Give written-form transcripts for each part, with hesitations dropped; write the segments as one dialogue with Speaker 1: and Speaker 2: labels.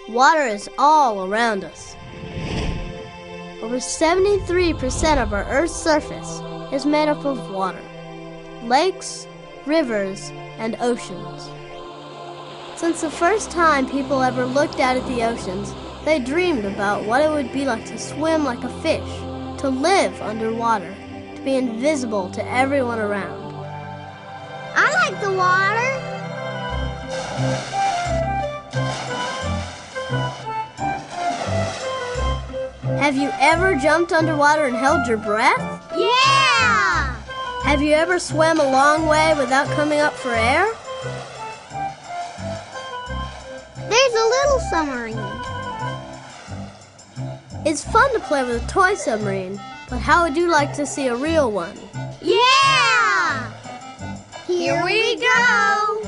Speaker 1: Water is all around us. Over 73% of our Earth's surface is made up of water. Lakes, rivers, and oceans. Since the first time people ever looked out at the oceans, they dreamed about what it would be like to swim like a fish, to live underwater, to be invisible to everyone around.
Speaker 2: I like the water.
Speaker 1: Have you ever jumped underwater and held your breath?
Speaker 2: Yeah!
Speaker 1: Have you ever swam a long way without coming up for air?
Speaker 2: There's a little submarine.
Speaker 1: It's fun to play with a toy submarine, but how would you like to see a real one?
Speaker 2: Yeah! Here we go!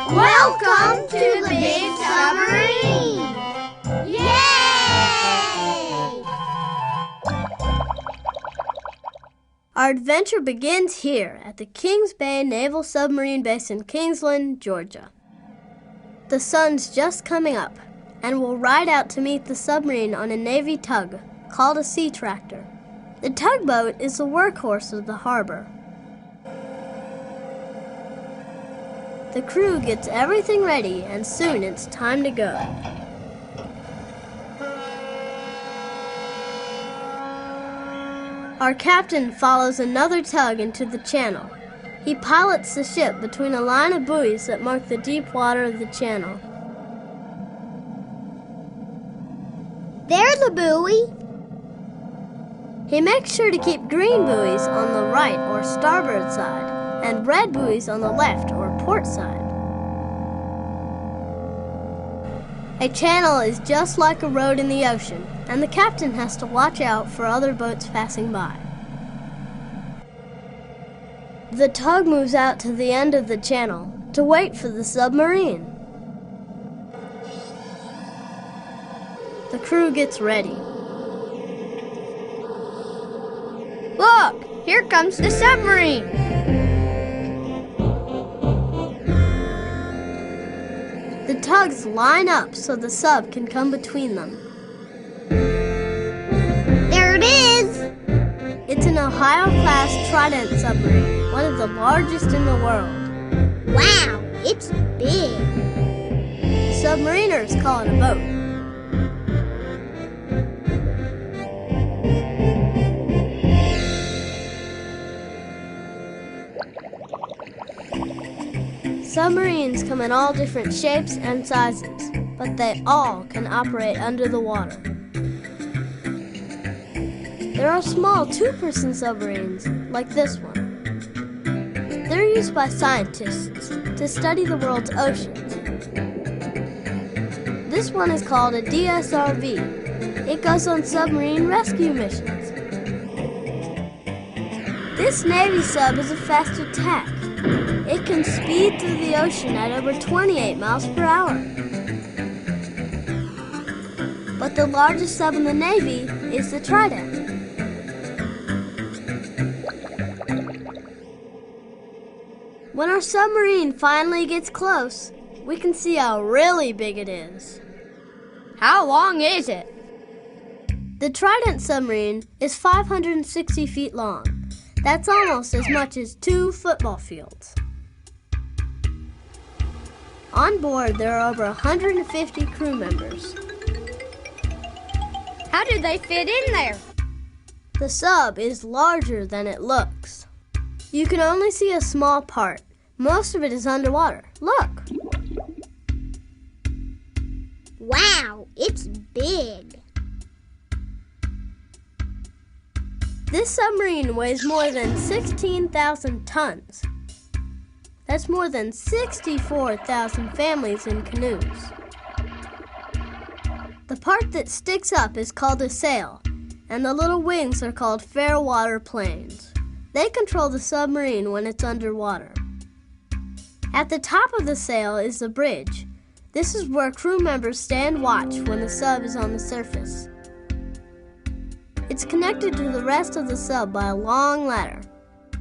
Speaker 2: Welcome to the Big Submarine! Yay!
Speaker 1: Our adventure begins here at the Kings Bay Naval Submarine Base in Kingsland, Georgia. The sun's just coming up, and we'll ride out to meet the submarine on a Navy tug called a sea tractor. The tugboat is the workhorse of the harbor. The crew gets everything ready, and soon it's time to go. Our captain follows another tug into the channel. He pilots the ship between a line of buoys that mark the deep water of the channel.
Speaker 2: There's a buoy.
Speaker 1: He makes sure to keep green buoys on the right or starboard side, and red buoys on the left or port side. A channel is just like a road in the ocean, and the captain has to watch out for other boats passing by. The tug moves out to the end of the channel to wait for the submarine. The crew gets ready.
Speaker 2: Look, here comes the submarine.
Speaker 1: The tugs line up so the sub can come between them.
Speaker 2: There it is!
Speaker 1: It's an Ohio-class Trident submarine, one of the largest in the world.
Speaker 2: Wow, it's big.
Speaker 1: Submariners call it a boat. Submarines come in all different shapes and sizes, but they all can operate under the water. There are small two-person submarines, like this one. They're used by scientists to study the world's oceans. This one is called a DSRV. It goes on submarine rescue missions. This Navy sub is a fast attack. It can speed through the ocean at over 28 miles per hour. But the largest sub in the Navy is the Trident. When our submarine finally gets close, we can see how really big it is.
Speaker 2: How long is it?
Speaker 1: The Trident submarine is 560 feet long. That's almost as much as 2 football fields. On board, there are over 150 crew members.
Speaker 2: How do they fit in there?
Speaker 1: The sub is larger than it looks. You can only see a small part. Most of it is underwater. Look!
Speaker 2: Wow, it's big.
Speaker 1: This submarine weighs more than 16,000 tons. That's more than 64,000 families in canoes. The part that sticks up is called a sail, and the little wings are called fairwater planes. They control the submarine when it's underwater. At the top of the sail is the bridge. This is where crew members stand watch when the sub is on the surface. It's connected to the rest of the sub by a long ladder.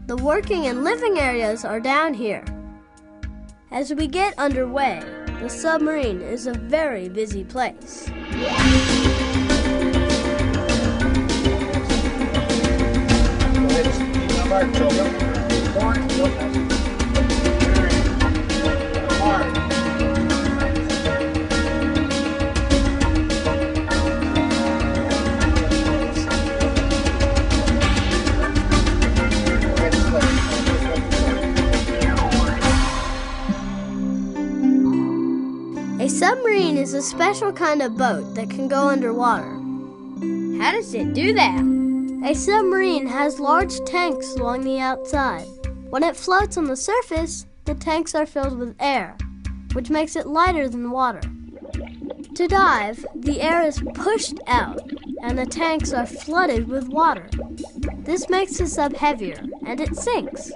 Speaker 1: The working and living areas are down here. As we get underway, the submarine is a very busy place. A submarine is a special kind of boat that can go underwater.
Speaker 2: How does it do that?
Speaker 1: A submarine has large tanks along the outside. When it floats on the surface, the tanks are filled with air, which makes it lighter than water. To dive, the air is pushed out, and the tanks are flooded with water. This makes the sub heavier, and it sinks.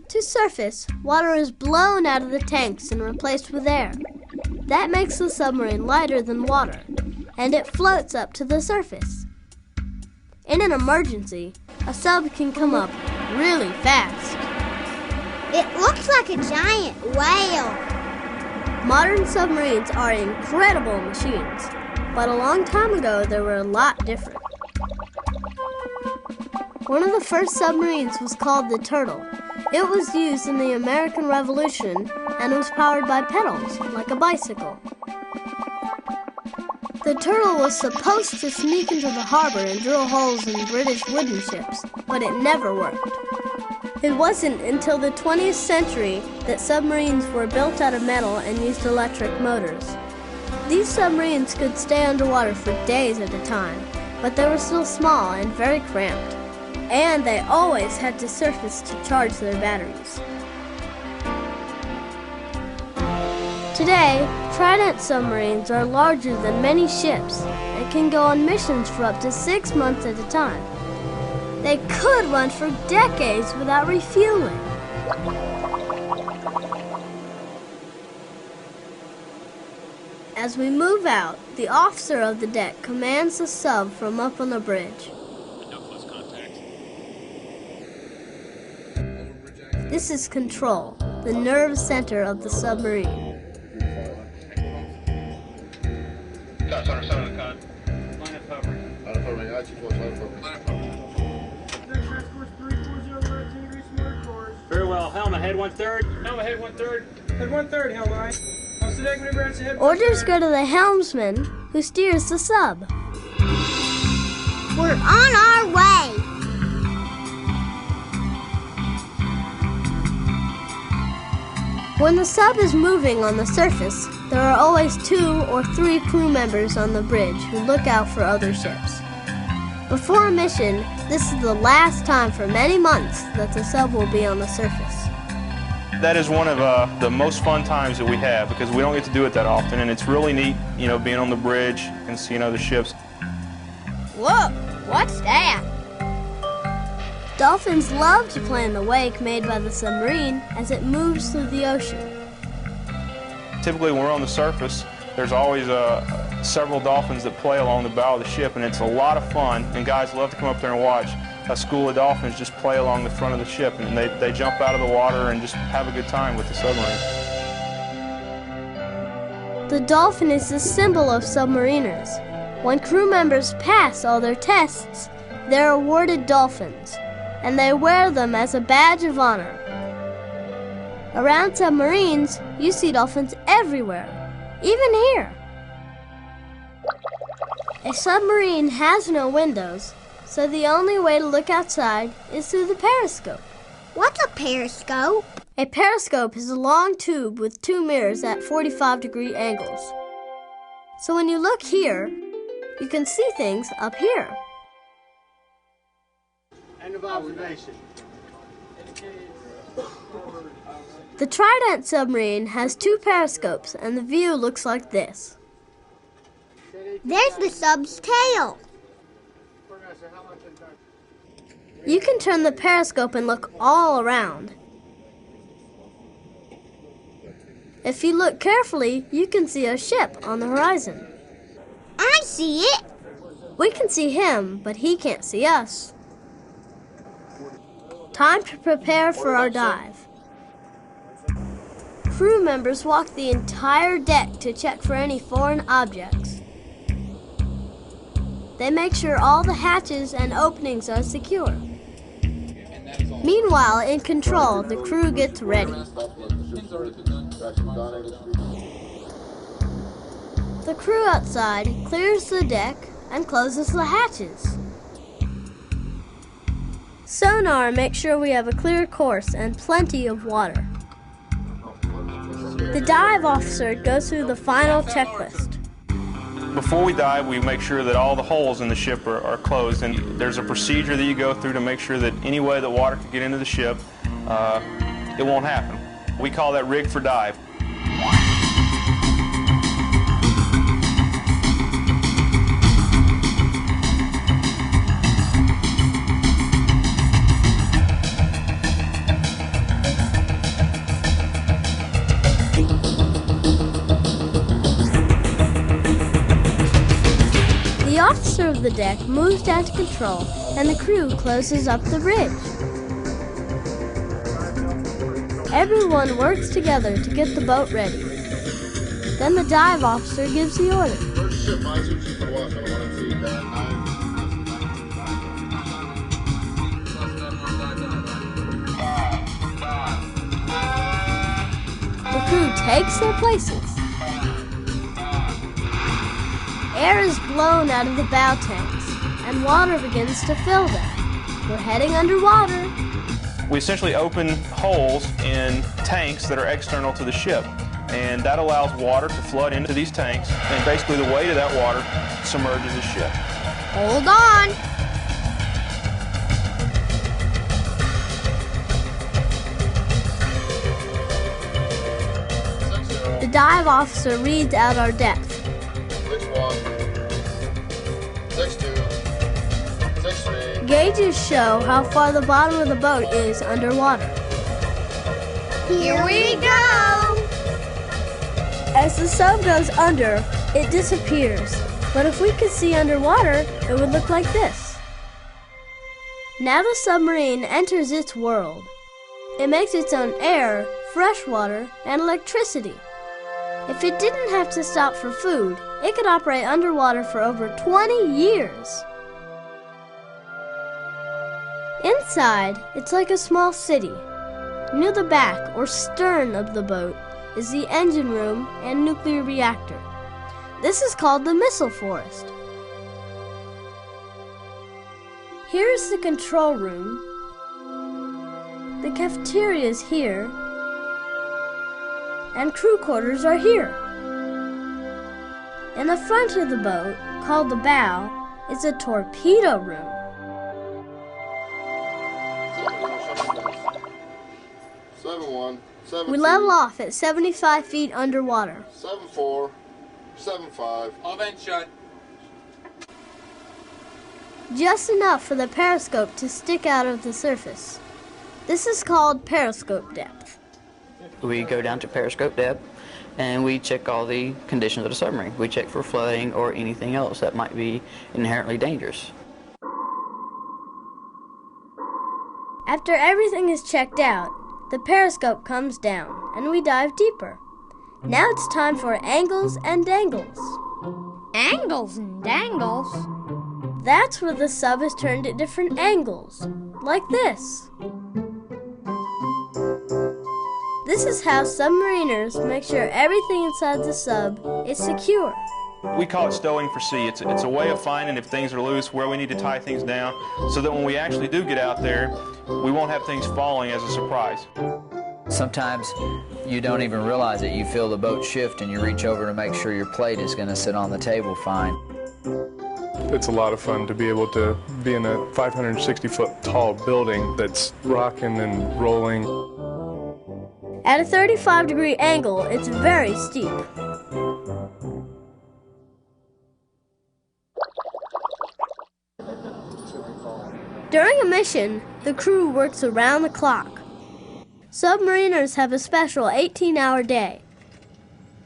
Speaker 1: To surface, water is blown out of the tanks and replaced with air. That makes the submarine lighter than water, and it floats up to the surface. In an emergency, a sub can come up really fast.
Speaker 2: It looks like a giant whale.
Speaker 1: Modern submarines are incredible machines, but a long time ago they were a lot different. One of the first submarines was called the Turtle. It was used in the American Revolution and was powered by pedals, like a bicycle. The Turtle was supposed to sneak into the harbor and drill holes in British wooden ships, but it never worked. It wasn't until the 20th century that submarines were built out of metal and used electric motors. These submarines could stay underwater for days at a time, but they were still small and very cramped. And they always had to surface to charge their batteries. Today, Trident submarines are larger than many ships and can go on missions for up to 6 months at a time. They could run for decades without refueling. As we move out, the officer of the deck commands the sub from up on the bridge. This is control, the nerve center of the submarine.
Speaker 3: Very well. Helm ahead 1/3. Helm ahead 1/3. Head 1/3, helm right.
Speaker 1: Orders go to the helmsman, who steers the sub.
Speaker 2: We're on our way.
Speaker 1: When the sub is moving on the surface, there are always 2 or 3 crew members on the bridge who look out for other ships. Before a mission, this is the last time for many months that the sub will be on the surface.
Speaker 4: That is one of the most fun times that we have because we don't get to do it that often, and it's really neat, being on the bridge and seeing other ships.
Speaker 2: Whoa, what's that?
Speaker 1: Dolphins love to play in the wake made by the submarine as it moves through the ocean.
Speaker 4: Typically when we're on the surface, there's always several dolphins that play along the bow of the ship, and it's a lot of fun, and guys love to come up there and watch a school of dolphins just play along the front of the ship, and they jump out of the water and just have a good time with the submarine.
Speaker 1: The dolphin is the symbol of submariners. When crew members pass all their tests, they're awarded dolphins, and they wear them as a badge of honor. Around submarines, you see dolphins everywhere, even here. A submarine has no windows, so the only way to look outside is through the periscope.
Speaker 2: What's a periscope?
Speaker 1: A periscope is a long tube with 2 mirrors at 45-degree angles. So when you look here, you can see things up here.
Speaker 3: End of observation.
Speaker 1: The Trident submarine has 2 periscopes, and the view looks like this.
Speaker 2: There's the sub's tail.
Speaker 1: You can turn the periscope and look all around. If you look carefully, you can see a ship on the horizon.
Speaker 2: I see it.
Speaker 1: We can see him, but he can't see us. Time to prepare for our dive. crew members walk the entire deck to check for any foreign objects. They make sure all the hatches and openings are secure. Meanwhile, in control, the crew gets ready. The crew outside clears the deck and closes the hatches. Sonar makes sure we have a clear course and plenty of water. The dive officer goes through the final checklist.
Speaker 4: Before we dive, we make sure that all the holes in the ship are closed, and there's a procedure that you go through to make sure that any way that water can get into the ship, it won't happen. We call that rig for dive.
Speaker 1: The officer of the deck moves down to control, and the crew closes up the ridge. Everyone works together to get the boat ready. Then the dive officer gives the order. The crew takes their places. Air is blown out of the bow tanks, and water begins to fill them. We're heading underwater.
Speaker 4: We essentially open holes in tanks that are external to the ship, and that allows water to flood into these tanks, and basically the weight of that water submerges the ship.
Speaker 2: Hold on.
Speaker 1: The dive officer reads out our depth.
Speaker 5: 6'1", 6'2", 6'3".
Speaker 1: Gauges show how far the bottom of the boat is underwater.
Speaker 2: Here we go.
Speaker 1: As the sub goes under, it disappears. But if we could see underwater, it would look like this. Now the submarine enters its world. It makes its own air, fresh water, and electricity. If it didn't have to stop for food, it could operate underwater for over 20 years. Inside, it's like a small city. Near the back or stern of the boat is the engine room and nuclear reactor. This is called the missile forest. Here is the control room. The cafeteria is here. And crew quarters are here. In the front of the boat, called the bow, is a torpedo room.
Speaker 5: 7'1", 7'2",
Speaker 1: We level off at 75 feet underwater.
Speaker 5: 7'4", 7'5".
Speaker 3: All vents shut.
Speaker 1: Just enough for the periscope to stick out of the surface. This is called Periscope Depth.
Speaker 6: We go down to Periscope Depth and we check all the conditions of the submarine. We check for flooding or anything else that might be inherently dangerous.
Speaker 1: After everything is checked out, the periscope comes down and we dive deeper. Now it's time for angles and dangles.
Speaker 2: Angles and dangles.
Speaker 1: That's where the sub is turned at different angles, like this. This is how submariners make sure everything inside the sub is secure.
Speaker 4: We call it stowing for sea. It's a way of finding if things are loose, where we need to tie things down, so that when we actually do get out there, we won't have things falling as a surprise.
Speaker 7: Sometimes you don't even realize it. You feel the boat shift and you reach over to make sure your plate is going to sit on the table fine.
Speaker 8: It's a lot of fun to be able to be in a 560-foot tall building that's rocking and rolling.
Speaker 1: At a 35-degree angle, it's very steep. During a mission, the crew works around the clock. Submariners have a special 18-hour day.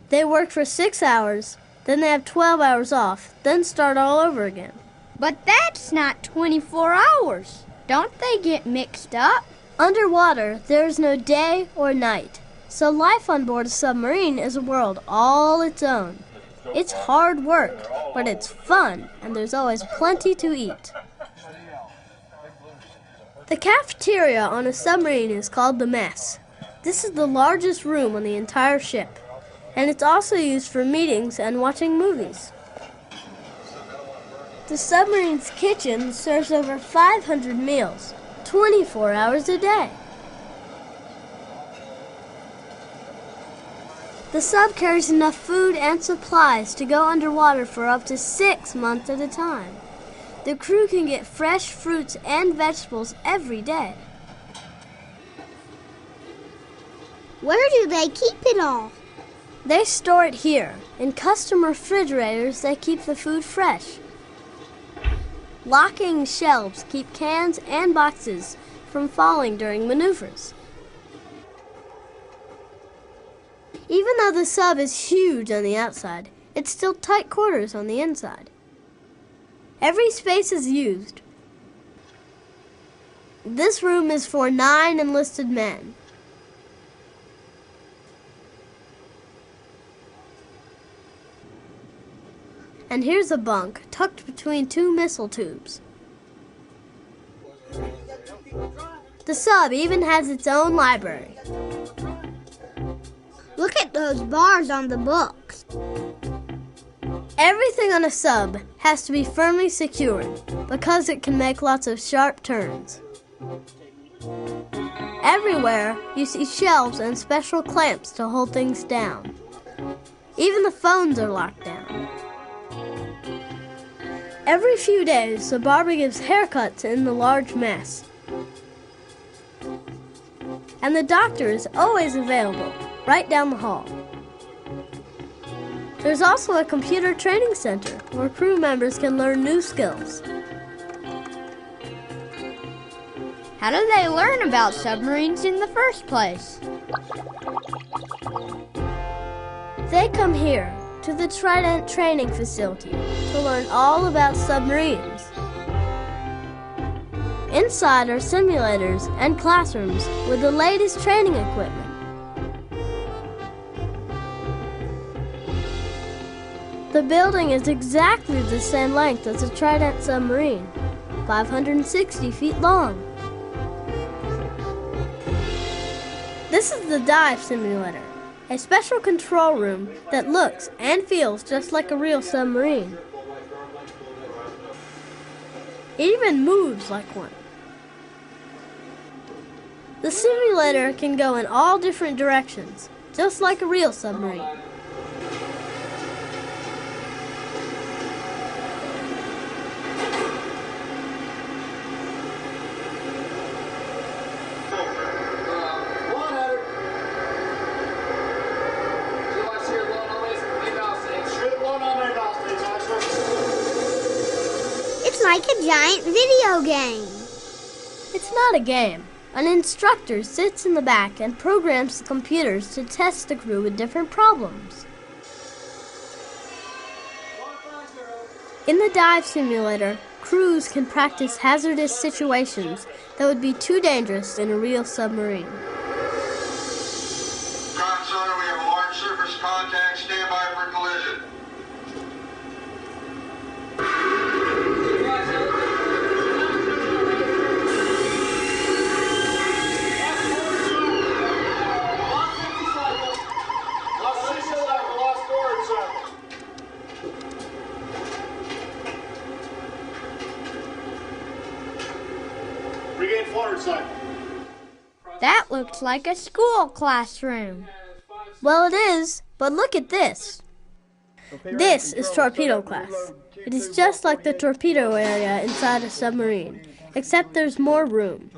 Speaker 1: They work for 6 hours, then they have 12 hours off, then start all over again.
Speaker 2: But that's not 24 hours. Don't they get mixed up?
Speaker 1: Underwater, there is no day or night. So life on board a submarine is a world all its own. It's hard work, but it's fun, and there's always plenty to eat. The cafeteria on a submarine is called the mess. This is the largest room on the entire ship, and it's also used for meetings and watching movies. The submarine's kitchen serves over 500 meals, 24 hours a day. The sub carries enough food and supplies to go underwater for up to 6 months at a time. The crew can get fresh fruits and vegetables every day.
Speaker 2: Where do they keep it all?
Speaker 1: They store it here. In custom refrigerators, they keep the food fresh. Locking shelves keep cans and boxes from falling during maneuvers. Even though the sub is huge on the outside, it's still tight quarters on the inside. Every space is used. This room is for 9 enlisted men. And here's a bunk tucked between 2 missile tubes. The sub even has its own library.
Speaker 2: Look at those bars on the books.
Speaker 1: Everything on a sub has to be firmly secured because it can make lots of sharp turns. Everywhere you see shelves and special clamps to hold things down. Even the phones are locked down. Every few days, the barber gives haircuts in the large mess. And the doctor is always available, right down the hall. There's also a computer training center where crew members can learn new skills.
Speaker 2: How do they learn about submarines in the first place?
Speaker 1: They come here to the Trident training facility to learn all about submarines. Inside are simulators and classrooms with the latest training equipment. The building is exactly the same length as a Trident submarine, 560 feet long. This is the dive simulator, a special control room that looks and feels just like a real submarine. It even moves like one. The simulator can go in all different directions, just like a real submarine.
Speaker 2: It's like a giant video game.
Speaker 1: It's not a game. An instructor sits in the back and programs the computers to test the crew with different problems. In the dive simulator, crews can practice hazardous situations that would be too dangerous in a real submarine.
Speaker 5: Sonar, we have a large surface contact. Stand by for collision.
Speaker 3: Regain forward cycle.
Speaker 2: That looks like a school classroom.
Speaker 1: Well, it is, but look at this. This is torpedo class. It is just like the torpedo area inside a submarine, except there's more room.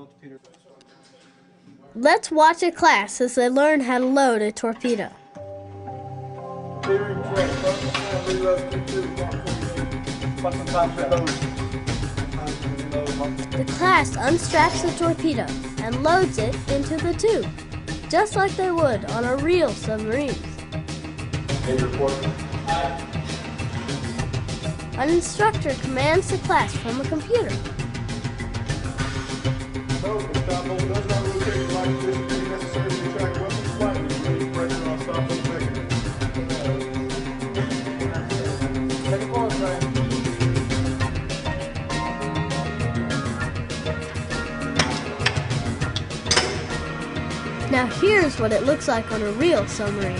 Speaker 1: Let's watch a class as they learn how to load a torpedo. The class unstraps the torpedo and loads it into the tube, just like they would on a real submarine. An instructor commands the class from a computer. Now here's what it looks like on a real submarine.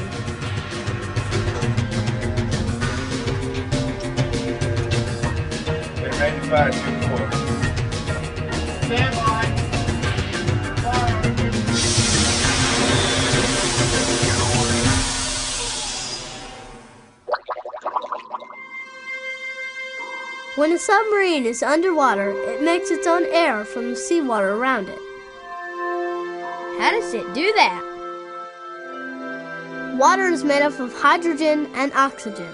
Speaker 8: They're 95 2-4.
Speaker 3: Stand by.
Speaker 1: When a submarine is underwater, it makes its own air from the seawater around it.
Speaker 2: How does it do that?
Speaker 1: Water is made up of hydrogen and oxygen.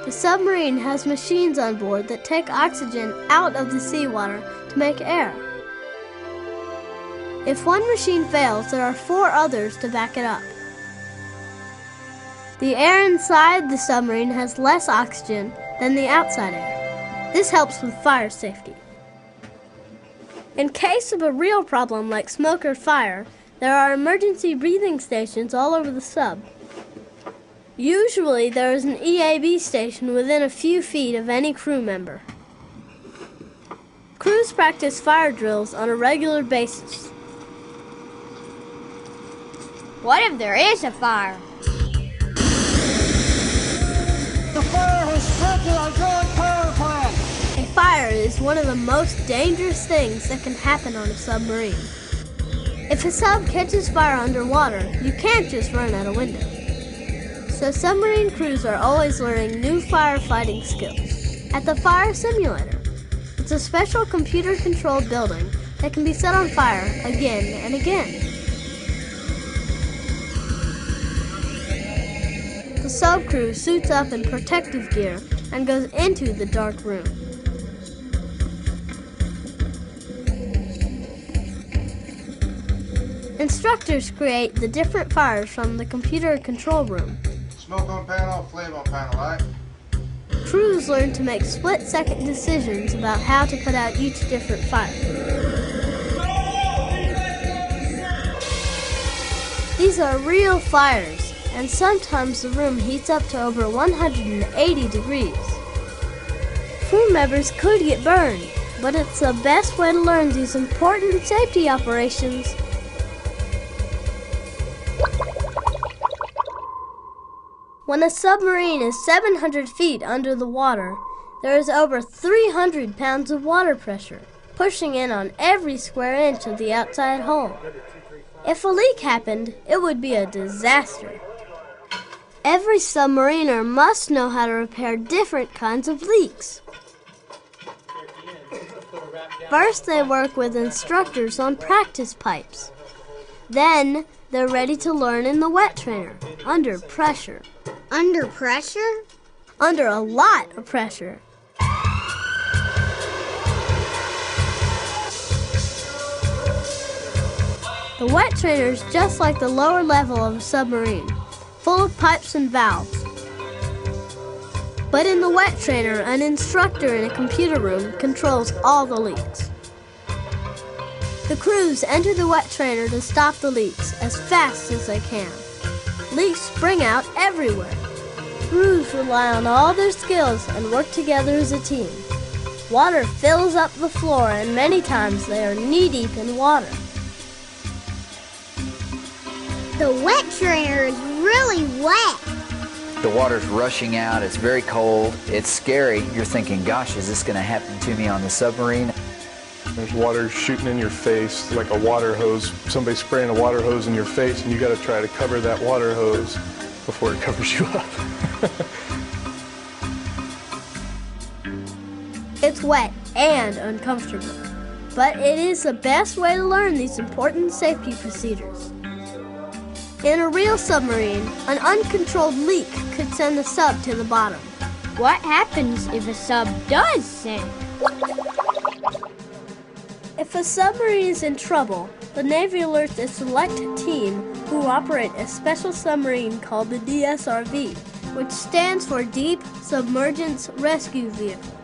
Speaker 1: The submarine has machines on board that take oxygen out of the seawater to make air. If one machine fails, there are 4 others to back it up. The air inside the submarine has less oxygen than the outside air. This helps with fire safety. In case of a real problem like smoke or fire, there are emergency breathing stations all over the sub. Usually there is an EAB station within a few feet of any crew member. Crews practice fire drills on a regular basis.
Speaker 2: What if there is a fire?
Speaker 9: The fire has spread to the hydraulic power plant.
Speaker 1: A fire is one of the most dangerous things that can happen on a submarine. If a sub catches fire underwater, you can't just run out a window. So submarine crews are always learning new firefighting skills. At the fire simulator, it's a special computer-controlled building that can be set on fire again and again. The sub crew suits up in protective gear and goes into the dark room. Instructors create the different fires from the computer control room.
Speaker 5: Smoke on panel, flame on panel, right?
Speaker 1: Crews learn to make split-second decisions about how to put out each different fire. These are real fires, and sometimes the room heats up to over 180 degrees. Crew members could get burned, but it's the best way to learn these important safety operations. When a submarine is 700 feet under the water, there is over 300 pounds of water pressure, pushing in on every square inch of the outside hull. If a leak happened, it would be a disaster. Every submariner must know how to repair different kinds of leaks. First, they work with instructors on practice pipes. Then, they're ready to learn in the wet trainer, under pressure.
Speaker 9: Under pressure?
Speaker 1: Under a lot of pressure. The wet trainer is just like the lower level of a submarine, full of pipes and valves. But in the wet trainer, an instructor in a computer room controls all the leaks. The crews enter the wet trainer to stop the leaks as fast as they can. Leaks spring out everywhere. Crews rely on all their skills and work together as a team. Water fills up the floor, and many times they are knee-deep in water.
Speaker 9: The wet trainer is really wet.
Speaker 7: The water's rushing out, it's very cold, it's scary. You're thinking, gosh, is this going to happen to me on the submarine?
Speaker 8: There's water shooting in your face like a water hose. Somebody's spraying a water hose in your face, and you got to try to cover that water hose before it covers you up.
Speaker 1: It's wet and uncomfortable, but it is the best way to learn these important safety procedures. In a real submarine, an uncontrolled leak could send the sub to the bottom.
Speaker 2: What happens if a sub does sink?
Speaker 1: If a submarine is in trouble, the Navy alerts a select team who operate a special submarine called the DSRV, which stands for Deep Submergence Rescue Vehicle.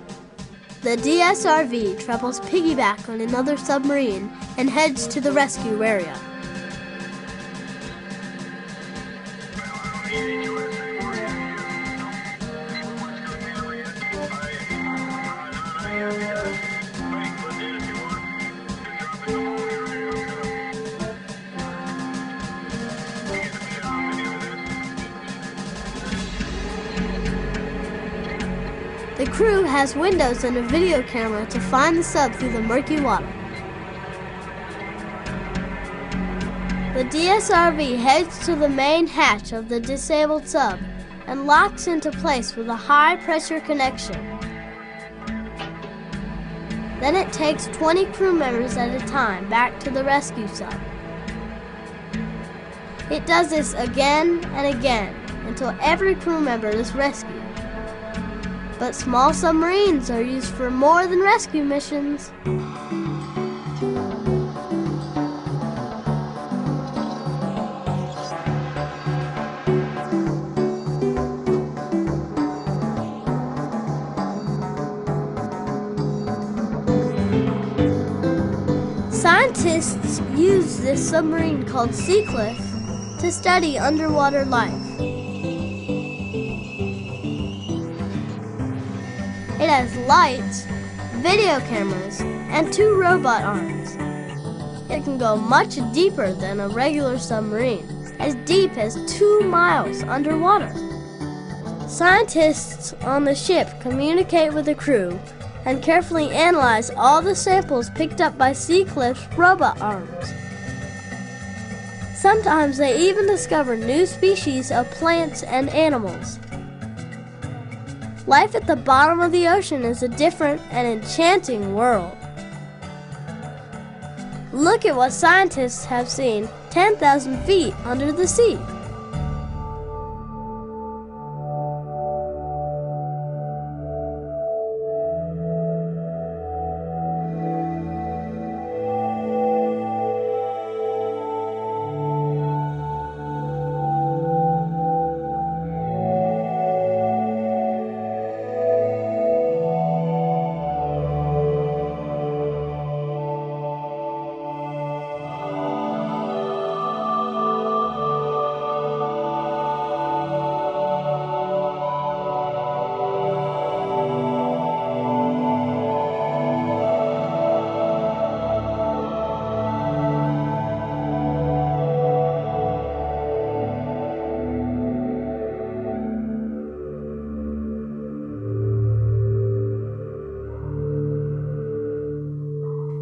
Speaker 1: The DSRV travels piggyback on another submarine and heads to the rescue area. crew has windows and a video camera to find the sub through the murky water. The DSRV heads to the main hatch of the disabled sub and locks into place with a high-pressure connection. Then it takes 20 crew members at a time back to the rescue sub. It does this again and again until every crew member is rescued. But small submarines are used for more than rescue missions. Scientists use this submarine called Sea Cliff to study underwater life. It has lights, video cameras, and 2 robot arms. It can go much deeper than a regular submarine, as deep as 2 miles underwater. Scientists on the ship communicate with the crew and carefully analyze all the samples picked up by Sea Cliff's robot arms. Sometimes they even discover new species of plants and animals. Life at the bottom of the ocean is a different and enchanting world. Look at what scientists have seen 10,000 feet under the sea.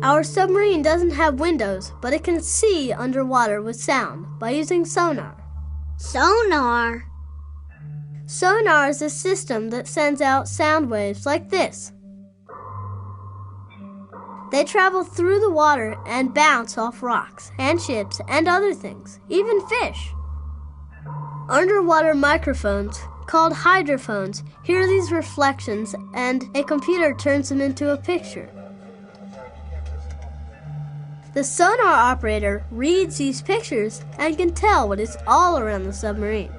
Speaker 1: Our submarine doesn't have windows, but it can see underwater with sound by using sonar.
Speaker 2: Sonar?
Speaker 1: Sonar is a system that sends out sound waves like this. They travel through the water and bounce off rocks and ships and other things, even fish. Underwater microphones, called hydrophones, hear these reflections and a computer turns them into a picture. The sonar operator reads these pictures and can tell what is all around the submarine.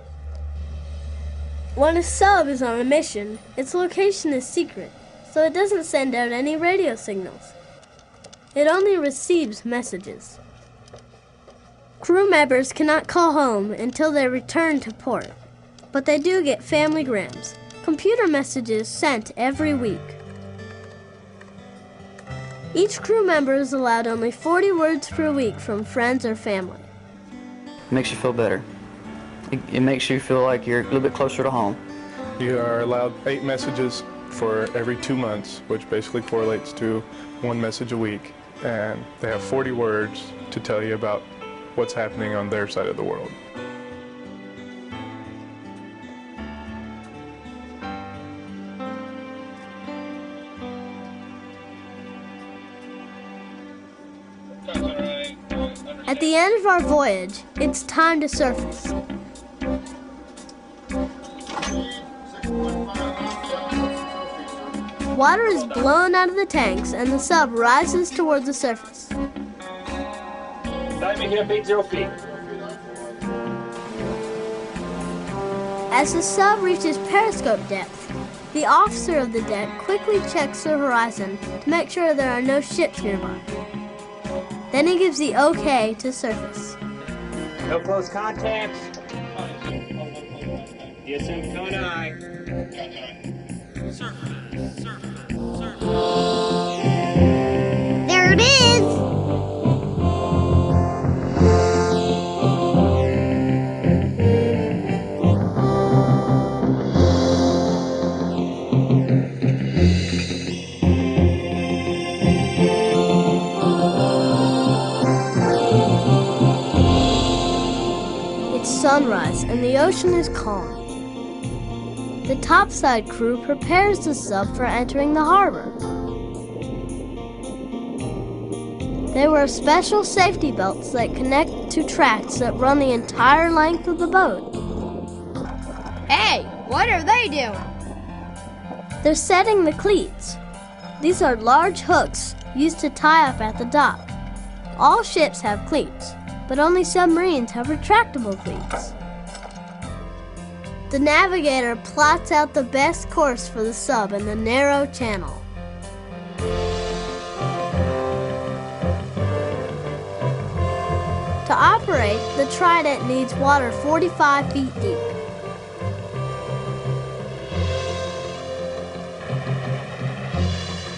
Speaker 1: When a sub is on a mission, its location is secret, so it doesn't send out any radio signals. It only receives messages. Crew members cannot call home until they return to port, but they do get family grams, computer messages sent every week. Each crew member is allowed only 40 words per week from friends or family.
Speaker 6: It makes you feel better. It makes you feel like you're a little bit closer to home.
Speaker 8: You are allowed 8 messages for every 2 months, which basically correlates to 1 message a week. And they have 40 words to tell you about what's happening on their side of the world.
Speaker 1: At the end of our voyage, it's time to surface. Water is blown out of the tanks and the sub rises towards the surface.
Speaker 3: Diving here, 80 feet.
Speaker 1: As the sub reaches periscope depth, the officer of the deck quickly checks the horizon to make sure there are no ships nearby. Then he gives the okay to surface.
Speaker 3: No close contacts. You assume code I. Surface.
Speaker 2: There it is!
Speaker 1: sunrise and the ocean is calm. The topside crew prepares the sub for entering the harbor. They wear special safety belts that connect to tracks that run the entire length of the boat.
Speaker 2: Hey, what are they doing?
Speaker 1: They're setting the cleats. These are large hooks used to tie up at the dock. All ships have cleats, but only submarines have retractable cleats. The navigator plots out the best course for the sub in the narrow channel. To operate, the Trident needs water 45 feet deep.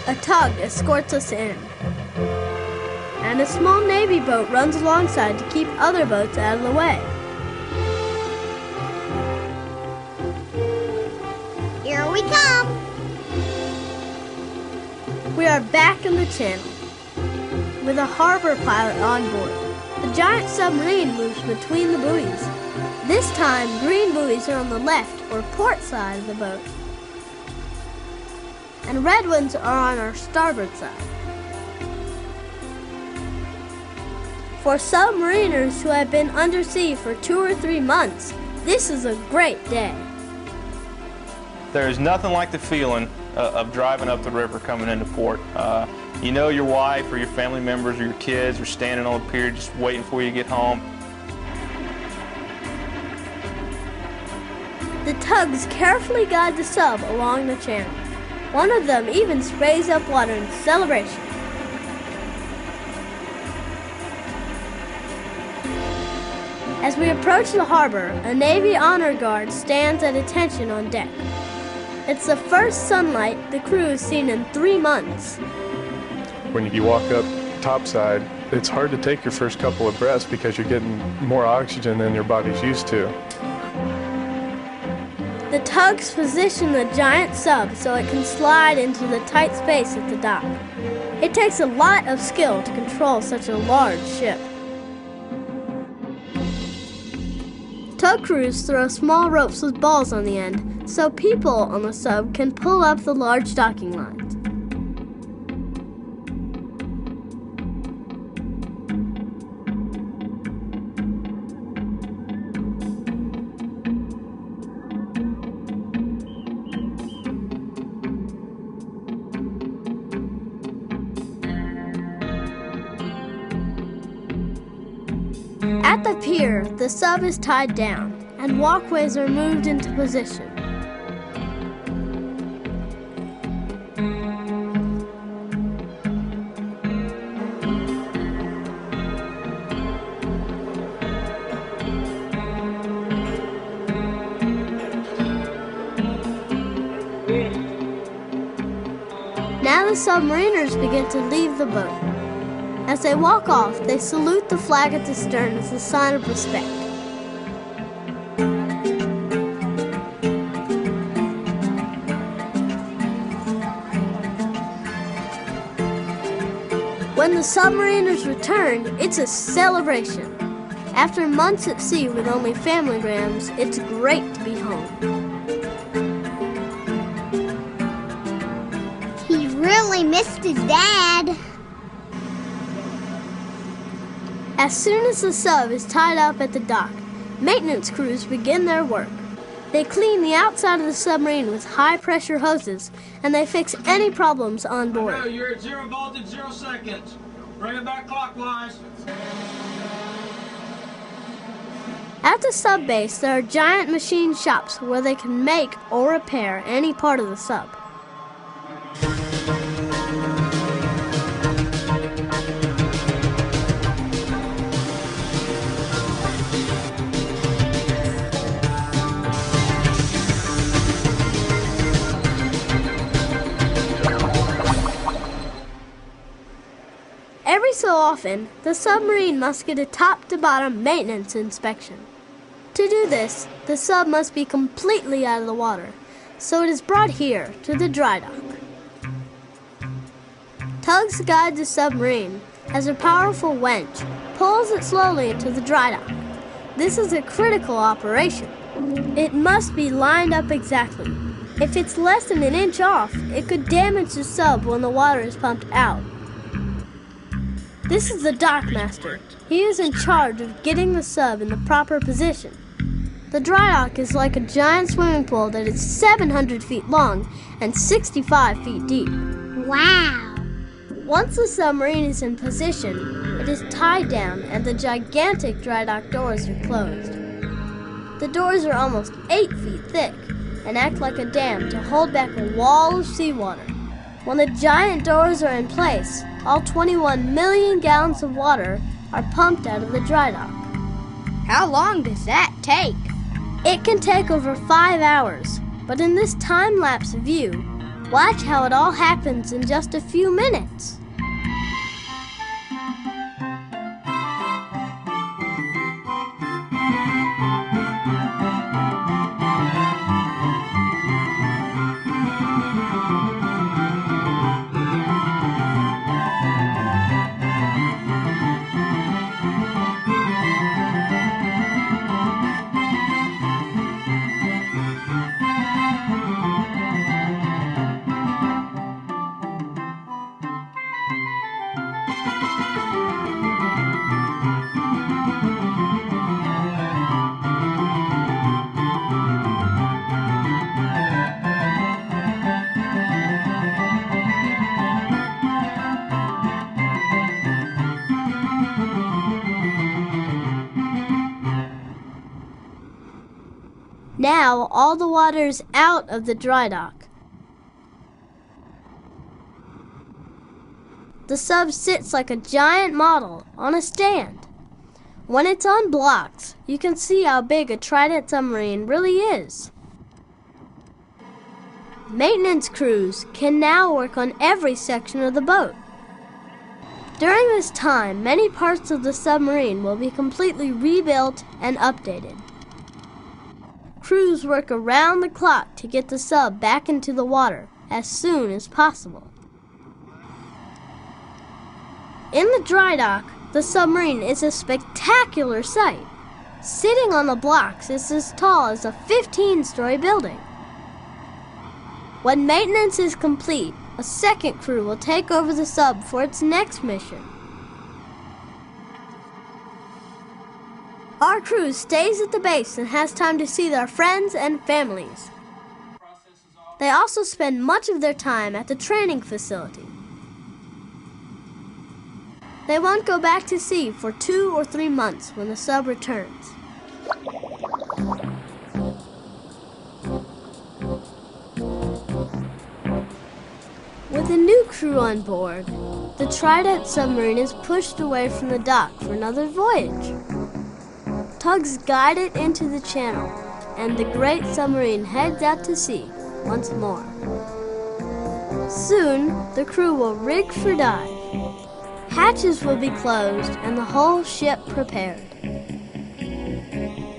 Speaker 1: A tug escorts us in, and a small Navy boat runs alongside to keep other boats out of the way.
Speaker 10: Here we come!
Speaker 1: We are back in the channel, with a harbor pilot on board. The giant submarine moves between the buoys. This time, green buoys are on the left or port side of the boat, and red ones are on our starboard side. For submariners who have been undersea for 2 or 3 months, this is a great day.
Speaker 4: There's nothing like the feeling of driving up the river coming into port. You know your wife or your family members or your kids are standing on the pier just waiting for you to get home.
Speaker 1: The tugs carefully guide the sub along the channel. One of them even sprays up water in celebration. As we approach the harbor, a Navy honor guard stands at attention on deck. It's the first sunlight the crew has seen in 3 months.
Speaker 8: When you walk up topside, it's hard to take your first couple of breaths because you're getting more oxygen than your body's used to.
Speaker 1: The tugs position the giant sub so it can slide into the tight space at the dock. It takes a lot of skill to control such a large ship. Tug crews throw small ropes with balls on the end so people on the sub can pull up the large docking lines. At the pier, the sub is tied down, and walkways are moved into position. Now the submariners begin to leave the boat. As they walk off, they salute the flag at the stern as a sign of respect. When the submariners return, it's a celebration. After months at sea with only familygrams, it's great to be home.
Speaker 10: He really missed his dad.
Speaker 1: As soon as the sub is tied up at the dock, maintenance crews begin their work. They clean the outside of the submarine with high-pressure hoses, and they fix any problems on board.
Speaker 3: No, you're at 0 voltage, 0 seconds. Bring it back clockwise.
Speaker 1: At the sub base, there are giant machine shops where they can make or repair any part of the sub. Every so often, the submarine must get a top-to-bottom maintenance inspection. To do this, the sub must be completely out of the water, so it is brought here to the dry dock. Tugs guide the submarine as a powerful winch pulls it slowly into the dry dock. This is a critical operation. It must be lined up exactly. If it's less than an inch off, it could damage the sub when the water is pumped out. This is the dockmaster. He is in charge of getting the sub in the proper position. The dry dock is like a giant swimming pool that is 700 feet long and 65 feet deep.
Speaker 10: Wow.
Speaker 1: Once the submarine is in position, it is tied down and the gigantic dry dock doors are closed. The doors are almost 8 feet thick and act like a dam to hold back a wall of seawater. When the giant doors are in place, all 21 million gallons of water are pumped out of the dry dock.
Speaker 2: How long does that take?
Speaker 1: It can take over 5 hours, but in this time-lapse view, watch how it all happens in just a few minutes. Now all the water is out of the dry dock. The sub sits like a giant model on a stand. When it's unblocked, you can see how big a Trident submarine really is. Maintenance crews can now work on every section of the boat. During this time, many parts of the submarine will be completely rebuilt and updated. Crews work around the clock to get the sub back into the water as soon as possible. In the dry dock, the submarine is a spectacular sight. Sitting on the blocks, it's as tall as a 15-story building. When maintenance is complete, a second crew will take over the sub for its next mission. Our crew stays at the base and has time to see their friends and families. They also spend much of their time at the training facility. They won't go back to sea for 2 or 3 months when the sub returns. With a new crew on board, the Trident submarine is pushed away from the dock for another voyage. Tugs guide it into the channel, and the great submarine heads out to sea once more. Soon, the crew will rig for dive. Hatches will be closed and the whole ship prepared.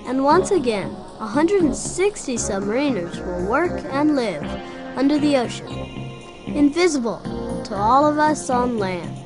Speaker 1: And once again, 160 submariners will work and live under the ocean, invisible to all of us on land.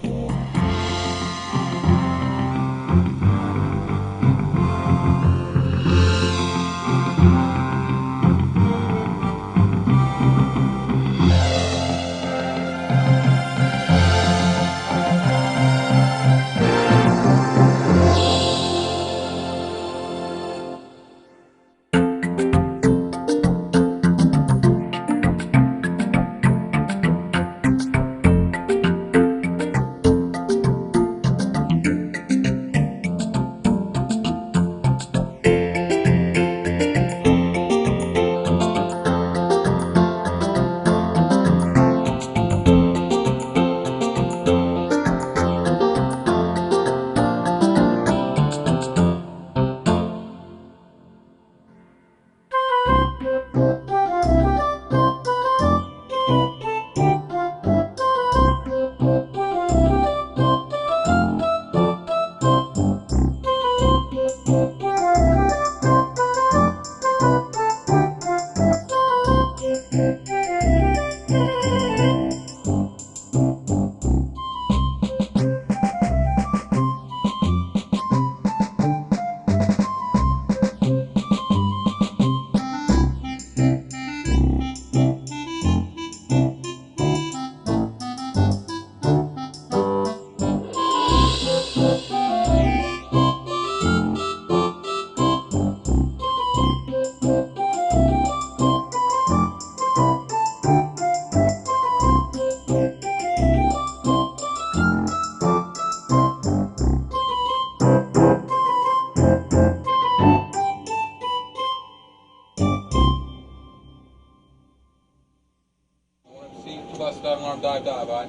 Speaker 3: Plus 7 alarm, dive, aye.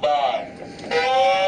Speaker 5: Dive.